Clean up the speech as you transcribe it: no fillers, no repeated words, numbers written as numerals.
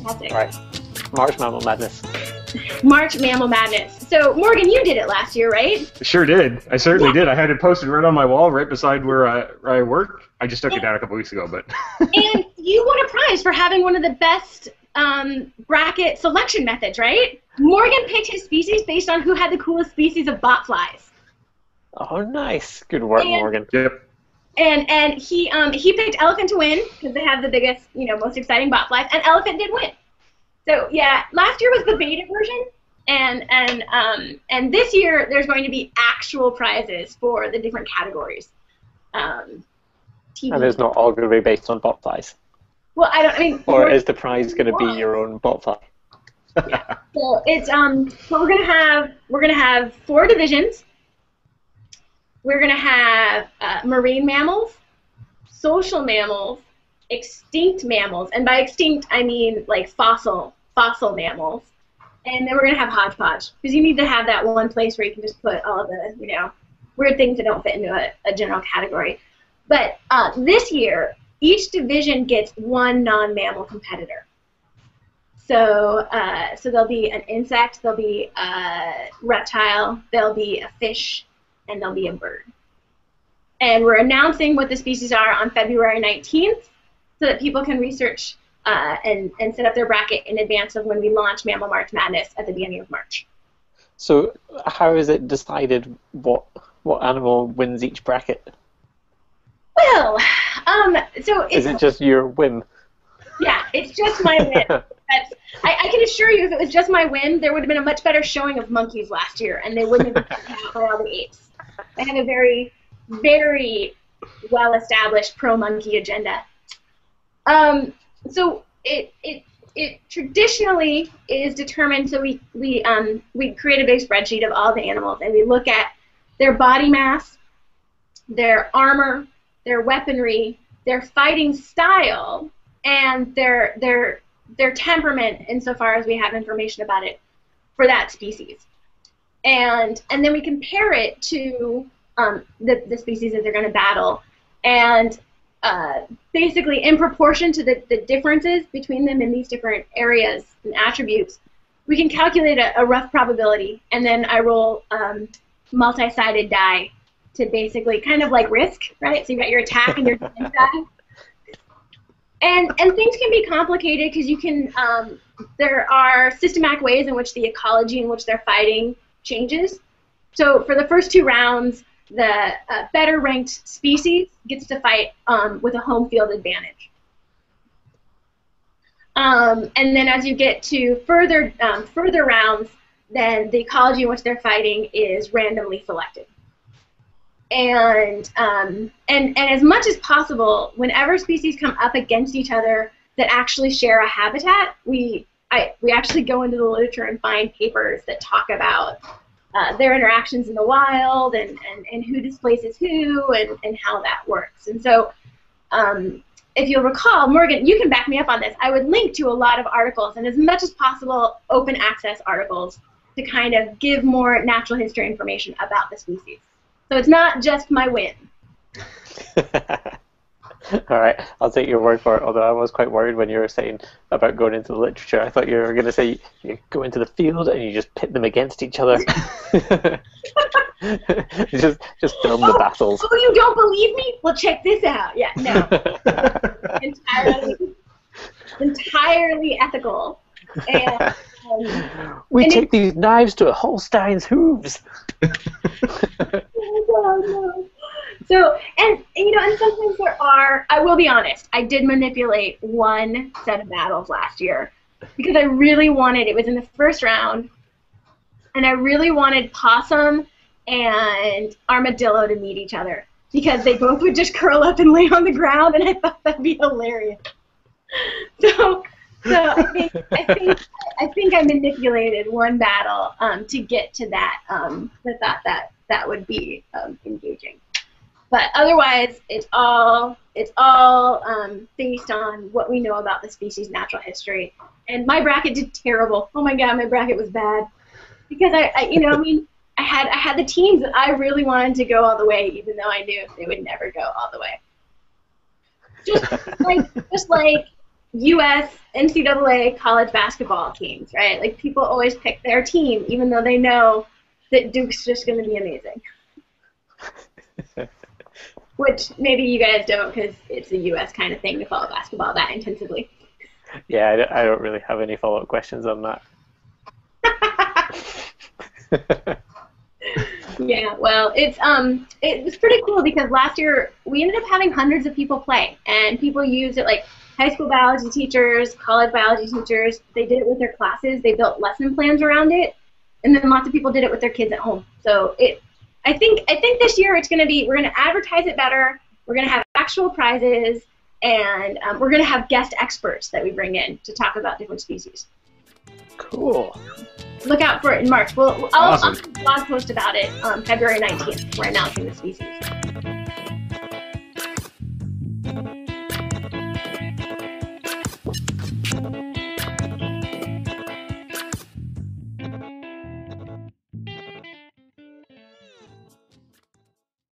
Fantastic. All right. March Mammal Madness. March Mammal Madness. So, Morgan, you did it last year, right? Sure did. I certainly did. I had it posted right on my wall, right beside where I work. I just took it down a couple weeks ago, but. And you won a prize for having one of the best bracket selection methods, right? Morgan picked his species based on who had the coolest species of botflies. Oh, nice. Good work, Morgan. Yep. And he picked elephant to win because they have the biggest, most exciting botflies, and elephant did win. So yeah, last year was the beta version, and this year there's going to be actual prizes for the different categories. And it's not all going to be based on botflies. Well, I mean. Or is the prize going to be your own botfly? Yeah. So it's so we're gonna have 4 divisions. We're gonna have marine mammals, social mammals, extinct mammals, and by extinct I mean like fossil mammals, and then we're gonna have hodgepodge because you need to have that one place where you can just put all of the weird things that don't fit into a general category. But this year, each division gets 1 non-mammal competitor. So there'll be an insect, there'll be a reptile, there'll be a fish, and there'll be a bird. And we're announcing what the species are on February 19th so that people can research and set up their bracket in advance of when we launch Mammal March Madness at the beginning of March. So how is it decided what animal wins each bracket? Well, is it just your whim? Yeah, it's just my whim. I can assure you, if it was just my whim, there would have been a much better showing of monkeys last year, and they wouldn't have been taken out by all the apes. They have a very, very well-established pro-monkey agenda. So it traditionally is determined. So we create a big spreadsheet of all the animals, and we look at their body mass, their armor, their weaponry, their fighting style, and their temperament insofar as we have information about it for that species. And then we compare it to the species that they're going to battle. And basically, in proportion to the differences between them in these different areas and attributes, we can calculate a rough probability. And then I roll multi-sided die to basically kind of like Risk, right? So you've got your attack and your defense die. And things can be complicated because you can, there are systematic ways in which the ecology in which they're fighting changes. So for the first 2 rounds, the better ranked species gets to fight with a home field advantage. And then as you get to further rounds, then the ecology in which they're fighting is randomly selected. And as much as possible, whenever species come up against each other that actually share a habitat, we actually go into the literature and find papers that talk about their interactions in the wild and who displaces who and how that works. And so if you'll recall, Morgan, you can back me up on this, I would link to a lot of articles, and as much as possible, open access articles to kind of give more natural history information about the species. So it's not just my whim. All right, I'll take your word for it, although I was quite worried when you were saying about going into the literature. I thought you were going to say you go into the field and you just pit them against each other. just film the battles. Oh, you don't believe me? Well, check this out. Yeah, no. entirely ethical. And, we take these knives to a Holstein's hooves. No. So, and sometimes there are, I will be honest, I did manipulate 1 set of battles last year because I really wanted, it was in the first round, and I really wanted possum and armadillo to meet each other because they both would just curl up and lay on the ground, and I thought that'd be hilarious. So I think I manipulated 1 battle to get to that. I thought that would be engaging. But otherwise, it's all based on what we know about the species' natural history. And my bracket did terrible. Oh my God, my bracket was bad because I had the teams that I really wanted to go all the way, even though I knew they would never go all the way. Just like U.S. NCAA college basketball teams, right? Like, people always pick their team, even though they know that Duke's just going to be amazing. Which maybe you guys don't, because it's a U.S. kind of thing to follow basketball that intensively. Yeah, I don't really have any follow-up questions on that. Yeah, well, it was pretty cool because last year we ended up having hundreds of people play, and people used it, like high school biology teachers, college biology teachers. They did it with their classes. They built lesson plans around it, and then lots of people did it with their kids at home. So I think this year we're gonna advertise it better. We're gonna have actual prizes, and we're gonna have guest experts that we bring in to talk about different species. Cool. Look out for it in March. I'll Awesome. blog post about it on February 19th. We're announcing the species.